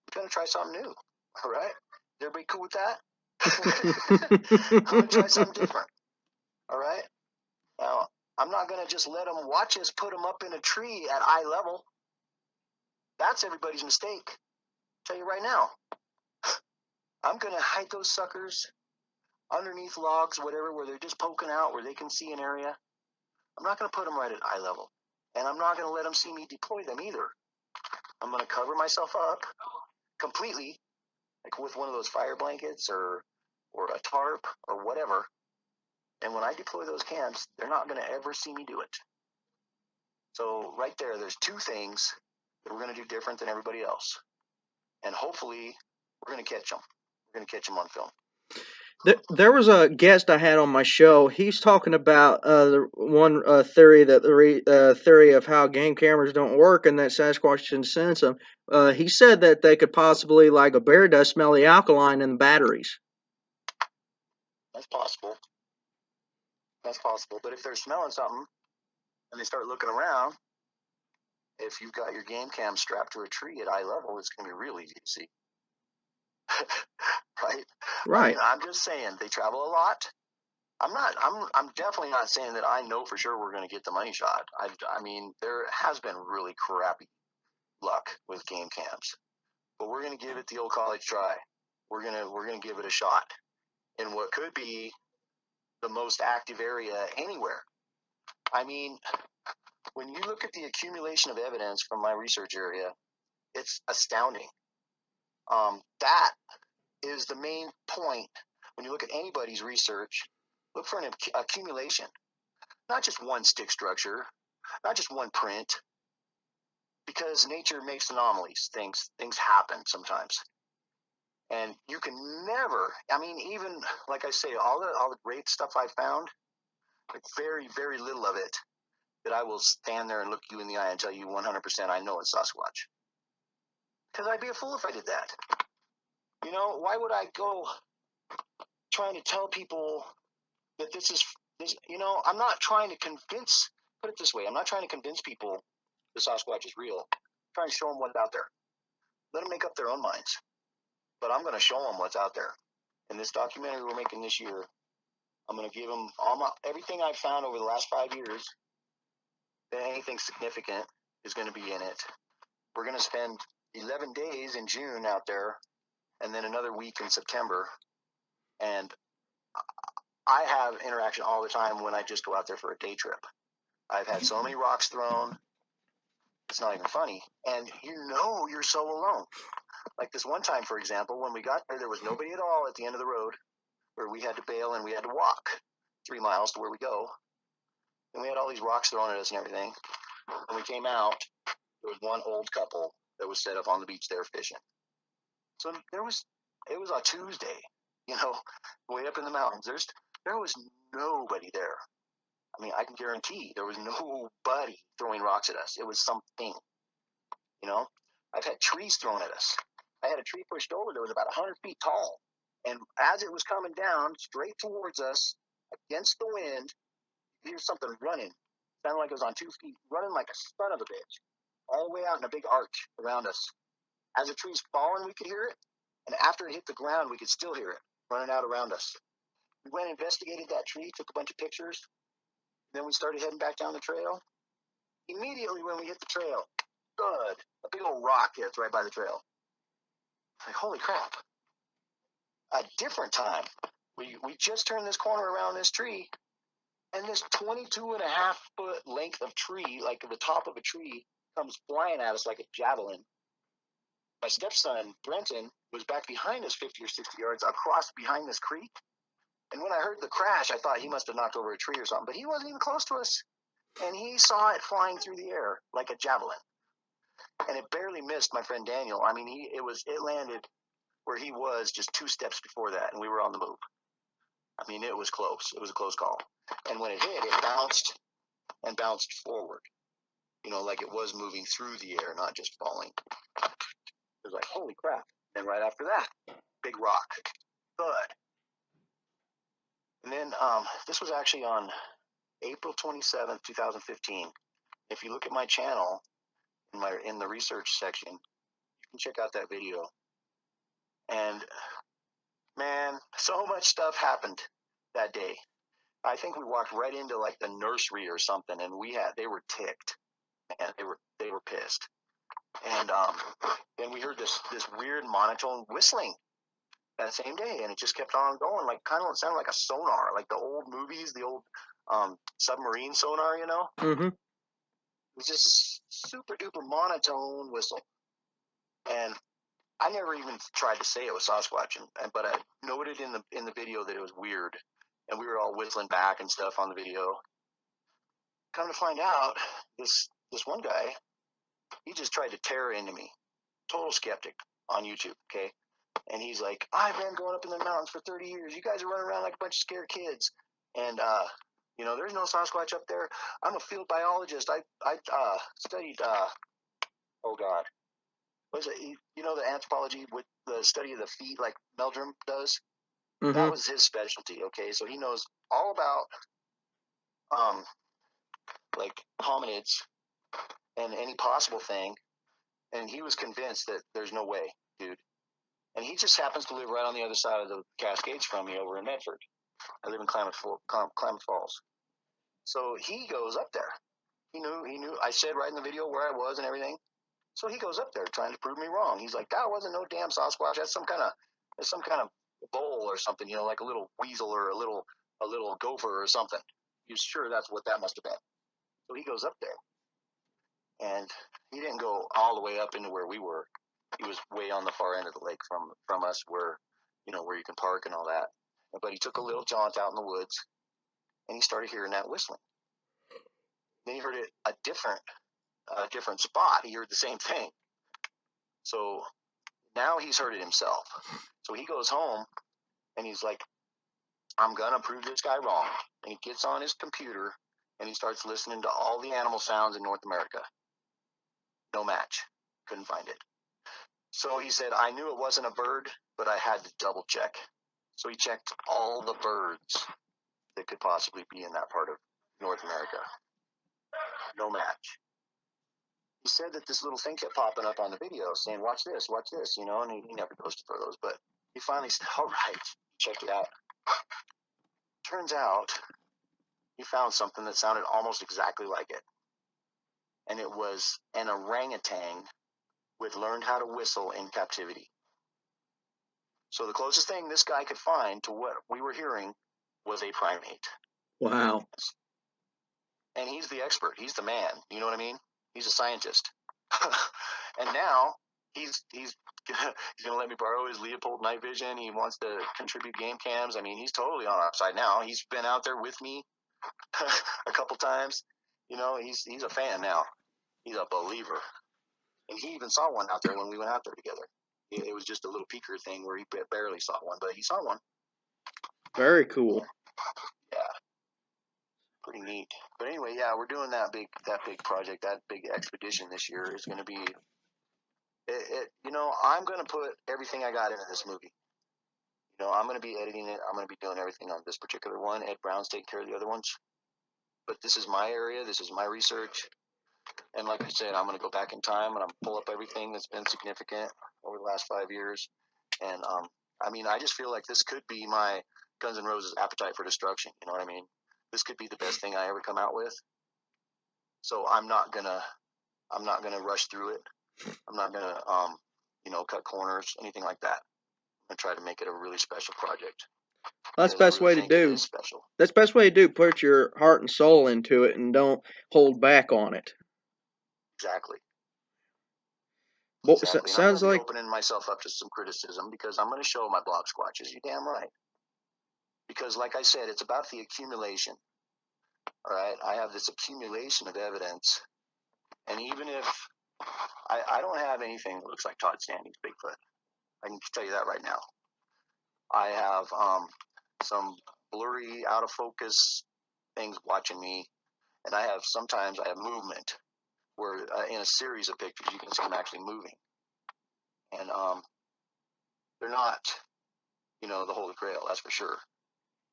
I'm going to try something new. All right? Is everybody cool with that? I'm going to try something different. All right? Now, I'm not going to just let them watch us put them up in a tree at eye level. That's everybody's mistake. I'll tell you right now. I'm going to hide those suckers underneath logs, whatever, where they're just poking out, where they can see an area. I'm not going to put them right at eye level. And I'm not going to let them see me deploy them either. I'm going to cover myself up completely, like with one of those fire blankets or a tarp or whatever. And when I deploy those cams, they're not going to ever see me do it. So right there's two things that we're going to do different than everybody else. And hopefully we're going to catch them. We're going to catch them on film.
There was a guest I had on my show. He's talking about the one theory that the theory of how game cameras don't work and that Sasquatch can sense them. He said that they could possibly, like a bear does, smell the alkaline in the batteries.
That's possible. That's possible. But if they're smelling something and they start looking around, if you've got your game cam strapped to a tree at eye level, it's going to be real easy to see. Right?
Right.
I mean, I'm just saying they travel a lot. I'm definitely not saying that I know for sure we're going to get the money shot. I mean, there has been really crappy luck with game cams, but we're going to give it the old college try. We're going to give it a shot in what could be the most active area anywhere. I mean, when you look at the accumulation of evidence from my research area, it's astounding. That is the main point. When you look at anybody's research, look for an accumulation, not just one stick structure, not just one print, because nature makes anomalies. Things happen sometimes, and you can never. I mean, even like I say, all the great stuff I found, like very very little of it that I will stand there and look you in the eye and tell you 100% I know it's Sasquatch. Because I'd be a fool if I did that. You know, why would I go trying to tell people that this? You know, I'm not trying to convince. Put it this way, I'm not trying to convince people the Sasquatch is real. I'm trying to show them what's out there. Let them make up their own minds. But I'm going to show them what's out there. In this documentary we're making this year, I'm going to give them everything I've found over the last 5 years. That anything significant is going to be in it. We're going to spend 11 days in June out there, and then another week in September. And I have interaction all the time when I just go out there for a day trip. I've had so many rocks thrown. It's not even funny. And you're so alone. Like this one time, for example, when we got there was nobody at all at the end of the road where we had to bail and we had to walk 3 miles to where we go. And we had all these rocks thrown at us and everything. When we came out, there was one old couple that was set up on the beach there fishing. So it was a Tuesday, way up in the mountains. There was nobody there. I mean, I can guarantee there was nobody throwing rocks at us. It was something, I've had trees thrown at us. I had a tree pushed over that was about 100 feet tall. And as it was coming down straight towards us against the wind, you hear something running. Sounded like it was on 2 feet, running like a son of a bitch, all the way out in a big arch around us. As the tree's falling, we could hear it. And after it hit the ground, we could still hear it running out around us. We went and investigated that tree, took a bunch of pictures. Then we started heading back down the trail. Immediately when we hit the trail, good, a big old rock hits right by the trail. Like, holy crap. A different time, we just turned this corner around this tree, and this 22.5-foot length of tree, like the top of a tree, comes flying at us like a javelin. My stepson, Brenton, was back behind us 50 or 60 yards across behind this creek. And when I heard the crash, I thought he must have knocked over a tree or something, but he wasn't even close to us. And he saw it flying through the air like a javelin. And it barely missed my friend Daniel. I mean, it landed where he was just 2 steps before that, and we were on the move. I mean, it was close. It was a close call. And when it hit, it bounced and bounced forward, like it was moving through the air, not just falling. It was like, holy crap. And right after that, big rock. Thud. And then this was actually on April 27th, 2015. If you look at my channel, in the research section, you can check out that video. And Man, so much stuff happened that day. I think we walked right into like the nursery or something, and they were ticked, and they were pissed. And then we heard this weird monotone whistling that same day, and it just kept on going, like kind of sounded like a sonar, like the old movies, the old submarine sonar, you know.
Mm-hmm.
It was just a super duper monotone whistle, and I never even tried to say it was Sasquatch, but I noted in the video that it was weird, and we were all whistling back and stuff on the video. Come to find out, this one guy, he just tried to tear into me. Total skeptic on YouTube, okay? And he's like, I've been going up in the mountains for 30 years. You guys are running around like a bunch of scared kids. And, there's no Sasquatch up there. I'm a field biologist. I studied, oh God, what is it? You know, the anthropology with the study of the feet, like Meldrum does?
Mm-hmm.
That was his specialty, okay? So he knows all about, um, like hominids and any possible thing. And he was convinced that there's no way, dude. And he just happens to live right on the other side of the Cascades from me over in Medford. I live in Klamath Falls. So he goes up there. He knew. I said right in the video where I was and everything. So he goes up there trying to prove me wrong. He's like, that wasn't no damn Sasquatch. That's some kind of bull or something, like a little weasel or a little gopher or something. He's sure that's what that must have been. So he goes up there, and he didn't go all the way up into where we were. He was way on the far end of the lake from us, where you can park and all that. But he took a little jaunt out in the woods, and he started hearing that whistling. Then he heard it a different spot. He heard the same thing. So now he's heard it himself. So he goes home, and he's like, I'm gonna prove this guy wrong. And he gets on his computer, and he starts listening to all the animal sounds in North America. No match. Couldn't find it. So he said, I knew it wasn't a bird, but I had to double check. So he checked all the birds that could possibly be in that part of North America. No match. He said that this little thing kept popping up on the video saying, watch this, and he never goes to those. But he finally said, all right, check it out. Turns out he found something that sounded almost exactly like it. And it was an orangutan with learned how to whistle in captivity. So the closest thing this guy could find to what we were hearing was a primate.
Wow.
And he's the expert. He's the man. You know what I mean? He's a scientist. And now he's going to let me borrow his Leopold night vision. He wants to contribute game cams. I mean, he's totally on our side now. He's been out there with me a couple times. He's a fan now. He's a believer. And he even saw one out there when we went out there together. It was just a little peeker thing where he barely saw one, but he saw one.
Very cool.
Yeah. Pretty neat. But anyway, yeah, we're doing that big project, that big expedition this year is going to be I'm going to put everything I got into this movie. I'm going to be editing it. I'm going to be doing everything on this particular one. Ed Brown's taking care of the other ones. But this is my area. This is my research. And like I said, I'm going to go back in time and I'm pull up everything that's been significant over the last 5 years. And I just feel like this could be my Guns N' Roses appetite for destruction. You know what I mean? This could be the best thing I ever come out with. So I'm not gonna rush through it. I'm not gonna cut corners, anything like that. I'm gonna try to make it a really special project.
That's the best way to do.
Special.
That's the best way to do. Put your heart and soul into it and don't hold back on it.
Exactly.
Well,
exactly. And
sounds
I'm
like
opening myself up to some criticism because I'm going to show my blob squatches. You're damn right. Because, like I said, it's about the accumulation. All right, I have this accumulation of evidence, and even if I don't have anything that looks like Todd Standing's Bigfoot, I can tell you that right now. I have some blurry, out of focus things watching me, and sometimes I have movement where in a series of pictures you can see them actually moving, and they're not, the Holy Grail, that's for sure.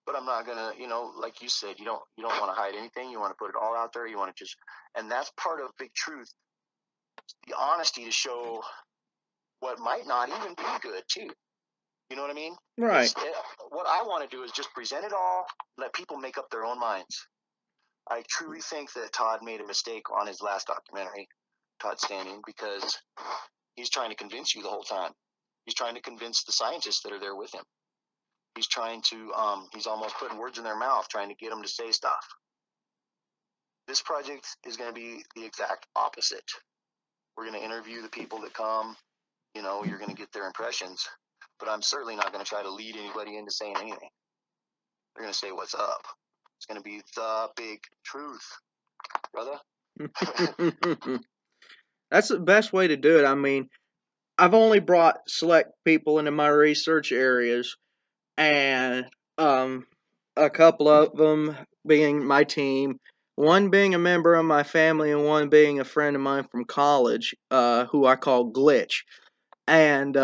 But I'm not gonna, like you said, you don't want to hide anything. You want to put it all out there. You want to and that's part of Big Truth, the honesty to show what might not even be good too. You know what I mean?
Right.
What I want to do is just present it all, let people make up their own minds. I truly think that Todd made a mistake on his last documentary, Todd Standing, because he's trying to convince you the whole time. He's trying to convince the scientists that are there with him. He's trying to, he's almost putting words in their mouth, trying to get them to say stuff. This project is going to be the exact opposite. We're going to interview the people that come. You know, you're going to get their impressions. But I'm certainly not going to try to lead anybody into saying anything. They're going to say what's up. It's going to be the big truth, brother.
That's the best way to do it. I mean, I've only brought select people into my research areas, and a couple of them being my team, one being a member of my family, and one being a friend of mine from college, who I call Glitch. And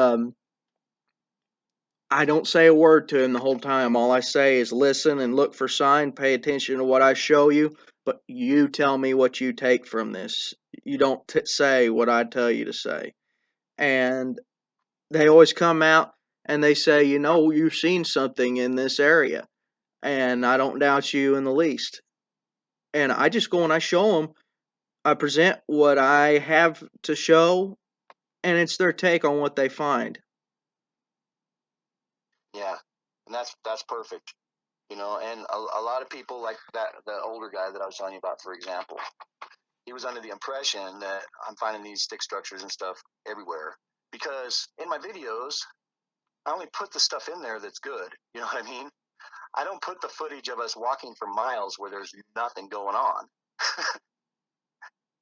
I don't say a word to him the whole time. All I say is listen and look for sign, pay attention to what I show you, but you tell me what you take from this. You don't say what I tell you to say. And they always come out and they say, you know, you've seen something in this area, and I don't doubt you in the least. And I just go and I show them, I present what I have to show, and it's their take on what they find.
Yeah, and that's perfect. You know, and a lot of people like that, the older guy that I was telling you about, for example, he was under the impression that I'm finding these stick structures and stuff everywhere because in my videos, I only put the stuff in there that's good. You know what I mean? I don't put the footage of us walking for miles where there's nothing going on.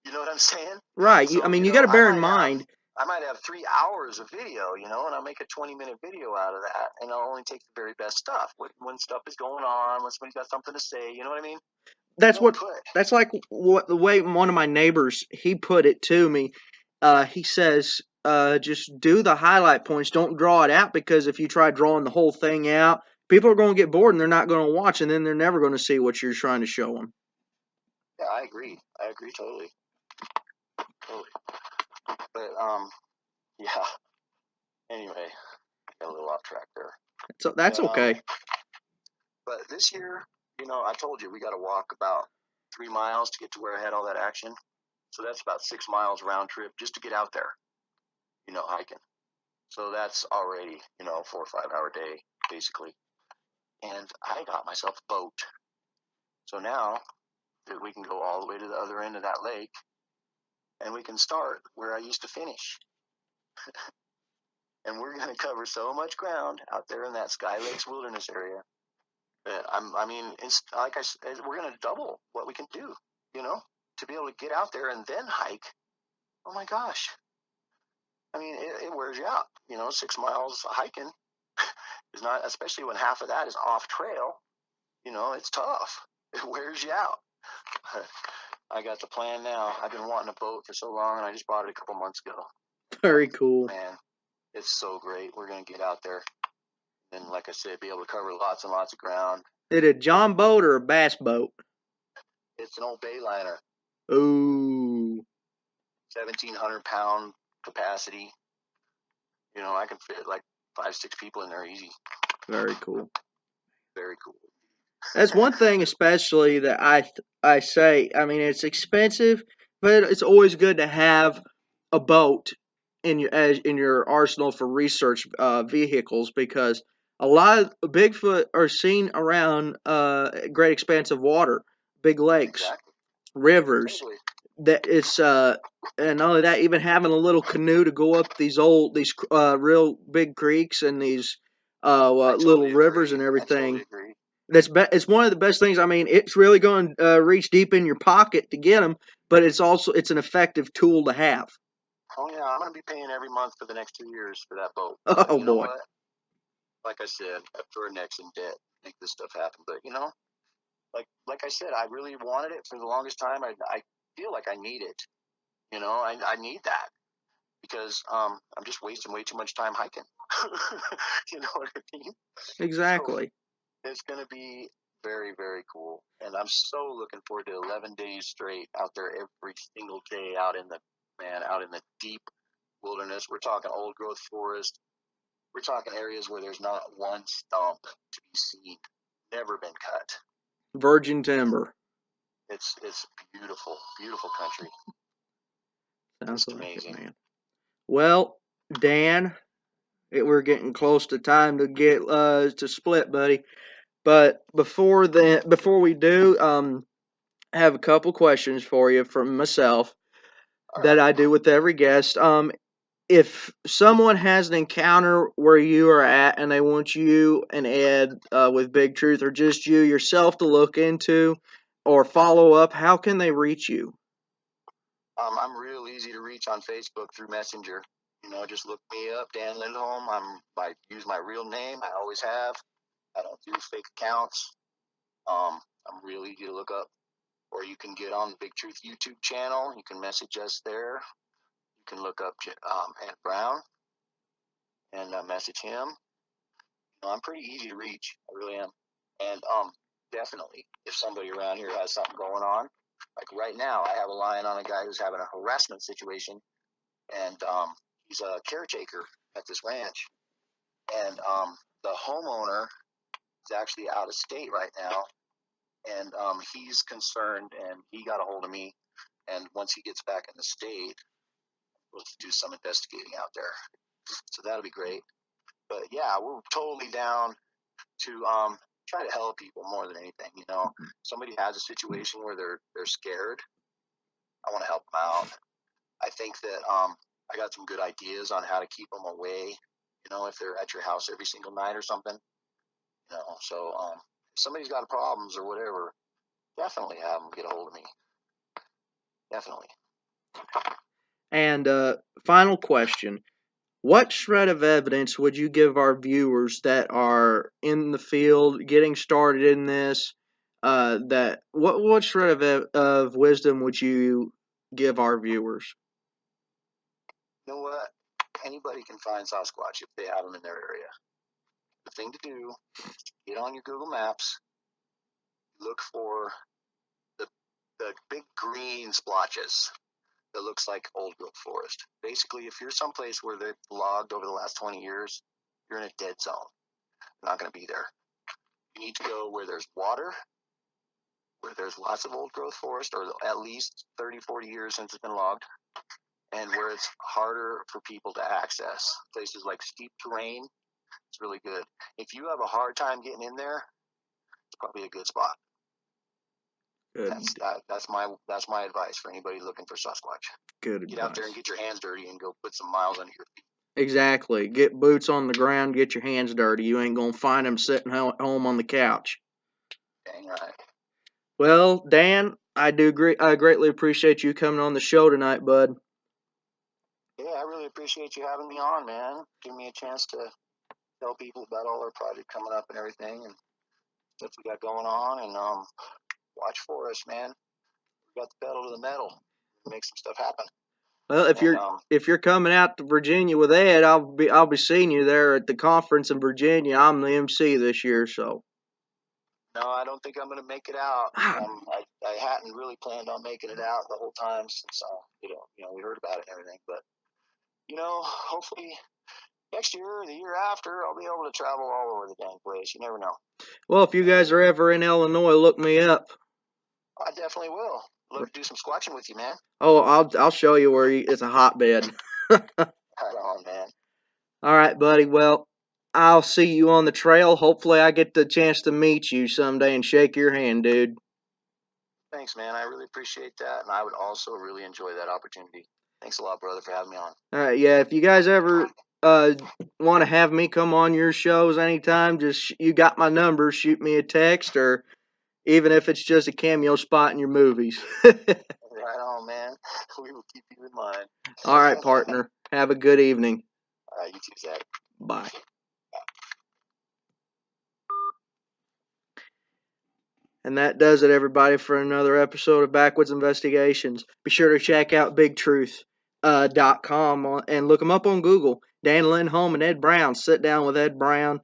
You know what I'm saying?
Right.
So,
I mean,
you
you
know,
got to bear in mind.
I might have 3 hours of video, you know, and I'll make a 20-minute video out of that, and I'll only take the very best stuff when stuff is going on, when somebody's got something to say. You know what I mean?
That's
Don't
what.
put.
That's like what the way one of my neighbors he put it to me. He says, just do the highlight points. Don't draw it out because if you try drawing the whole thing out, people are going to get bored and they're not going to watch, and then they're never going to see what you're trying to show them.
Yeah, I agree. I agree totally. Totally. But yeah. Anyway, got a little off track there.
So that's
But,
okay.
But this year, you know, I told you we got to walk about 3 miles to get to where I had all that action. So that's about 6 miles round trip just to get out there, you know, hiking. So that's already, you know, 4 or 5 hour day, basically. And I got myself a boat. So now that we can go all the way to the other end of that lake and we can start where I used to finish. And we're going to cover so much ground out there in that Sky Lakes Wilderness area. I mean, it's like I said, we're going to double what we can do, you know, to be able to get out there and then hike. Oh my gosh. I mean, it wears you out, you know, 6 miles hiking is not, especially when half of that is off trail, you know, it's tough. It wears you out. I got the plan now. I've been wanting a boat for so long and I just bought it a couple months ago.
Very cool.
Man, it's so great. We're going to get out there and, like I said, be able to cover lots and lots of ground.
Is it a John boat or a bass boat?
It's an old Bayliner.
Ooh.
1,700-pound capacity. You know, I can fit like 5, 6 people in there easy.
Very cool.
Very cool.
That's one thing, especially that I say. I mean, it's expensive, but it's always good to have a boat in your arsenal for research vehicles because a lot of Bigfoot are seen around great expanse of water, big lakes,
Exactly.
rivers.
Totally.
That it's and not only that, even having a little canoe to go up these real big creeks and these little rivers and everything.
I totally agree.
It's one of the best things. I mean, it's really going to reach deep in your pocket to get them, but it's an effective tool to have.
Oh yeah, I'm gonna be paying every month for the next 2 years for that boat. But
Oh
you know
boy.
what? Like I said, after our necks in debt, make this stuff happen. But you know, like I said, I really wanted it for the longest time. I feel like I need it. You know, I need that because I'm just wasting way too much time hiking. You know what I mean? So
Exactly.
it's gonna be very, very cool. And I'm so looking forward to 11 days straight out there every single day out in the deep wilderness. We're talking old growth forest, We're talking areas where there's not one stump to be seen, never been cut.
Virgin timber.
It's beautiful, beautiful country.
Sounds
Just
like
amazing.
it, man. Well, Dan, we're getting close to time to get to split, buddy. But before we do, I have a couple questions for you from myself that I do with every guest. If someone has an encounter where you are at and they want you and Ed with Big Truth, or just you yourself to look into or follow up, how can they reach you?
I'm real easy to reach on Facebook through Messenger. Just look me up, Dan Lindholm. I use my real name. I always have. I don't do fake accounts. I'm real easy to look up. Or you can get on the Big Truth YouTube channel. You can message us there. You can look up Ed Brown and message him. I'm pretty easy to reach. I really am. And definitely, if somebody around here has something going on, like right now, I have a line on a guy who's having a harassment situation, and he's a caretaker at this ranch, and the homeowner is actually out of state right now, and he's concerned, and he got a hold of me, and once he gets back in the state, we'll do some investigating out there. So that'll be great. But yeah, we're totally down to try to help people more than anything. Somebody has a situation where they're scared. I want to help them out. I think that I got some good ideas on how to keep them away. If they're at your house every single night or something. So if somebody's got problems or whatever, definitely have them get a hold of me. Definitely.
And final question. What shred of evidence would you give our viewers that are in the field, getting started in this? What shred of wisdom would you give our viewers?
You know what? Anybody can find Sasquatch if they have them in their area. The thing to do, get on your Google Maps, look for the big green splotches that looks like old growth forest. Basically, if you're someplace where they've logged over the last 20 years, you're in a dead zone. You're not going to be there. You need to go where there's water, where there's lots of old growth forest, or at least 30, 40 years since it's been logged, and where it's harder for people to access. Places like steep terrain, it's really good. If you have a hard time getting in there, it's probably a good spot.
Good.
That's my advice for anybody looking for Sasquatch.
Good
Get
advice.
out there and get your hands dirty and go put some miles under your feet.
Exactly. Get boots on the ground, get your hands dirty. You ain't gonna find them sitting home on the couch.
Dang right.
Well, Dan, I greatly appreciate you coming on the show tonight, bud.
Yeah, I really appreciate you having me on, man. Give me a chance to tell people about all our project coming up and everything and stuff we got going on, and watch for us, man. We got the pedal to the metal. Make some stuff happen.
Well, if you're coming out to Virginia with Ed, I'll be seeing you there at the conference in Virginia. I'm the MC this year, so.
No, I don't think I'm going to make it out. I hadn't really planned on making it out the whole time since we heard about it and everything. But hopefully next year or the year after, I'll be able to travel all over the dang place. You never know.
Well, if you guys are ever in Illinois, look me up.
I definitely will. Love to do some squatching with you, man.
Oh, I'll show you where it's a hotbed.
Right on, man.
All right, buddy. Well, I'll see you on the trail. Hopefully, I get the chance to meet you someday and shake your hand, dude.
Thanks, man. I really appreciate that, and I would also really enjoy that opportunity. Thanks a lot, brother, for having me on.
All right, yeah. If you guys ever want to have me come on your shows anytime, just you got my number. Shoot me a text, or even if it's just a cameo spot in your movies.
Right on, man. We will keep you in mind.
All right, partner. Have a good evening.
All right, you too, Zach.
Bye. And that does it, everybody, for another episode of Backwoods Investigations. Be sure to check out BigTruth.com and look them up on Google. Dan Lindholm and Ed Brown. Sit down with Ed Brown.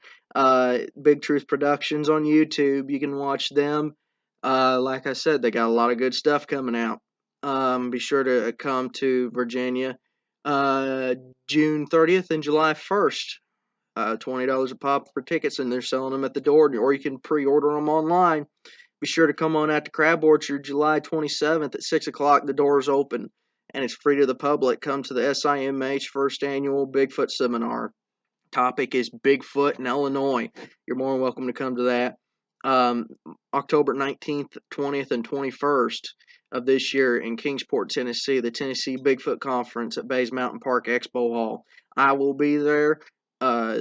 Big Truth Productions on YouTube. You can watch them. Like I said, they got a lot of good stuff coming out. Be sure to come to Virginia June 30th and July 1st. $20 a pop for tickets, and they're selling them at the door, or you can pre-order them online. Be sure to come on out to Crab Orchard July 27th at 6 o'clock. The doors open, and it's free to the public. Come to the SIMH first annual Bigfoot seminar. Topic is Bigfoot in Illinois. You're more than welcome to come to that. October 19th, 20th, and 21st of this year in Kingsport, Tennessee, the Tennessee Bigfoot Conference at Bays Mountain Park Expo Hall. I will be there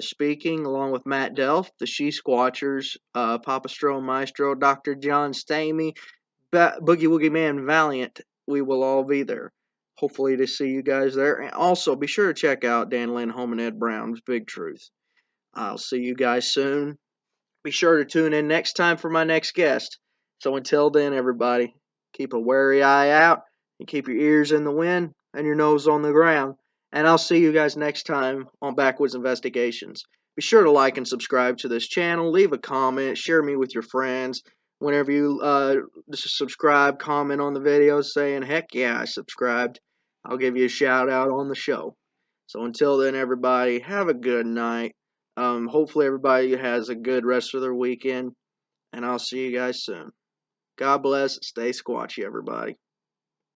speaking along with Matt Delft, the She Squatchers, Papa Stro Maestro, Dr. John Stamey, Boogie Woogie Man Valiant. We will all be there. Hopefully to see you guys there. And also, be sure to check out Dan Lindholm and Ed Brown's Big Truth. I'll see you guys soon. Be sure to tune in next time for my next guest. So until then, everybody, keep a wary eye out and keep your ears in the wind and your nose on the ground. And I'll see you guys next time on Backwoods Investigations. Be sure to like and subscribe to this channel. Leave a comment. Share me with your friends. Whenever you subscribe, comment on the video saying, heck yeah, I subscribed. I'll give you a shout out on the show. So until then, everybody, have a good night. Hopefully everybody has a good rest of their weekend, and I'll see you guys soon. God bless. Stay squatchy, everybody.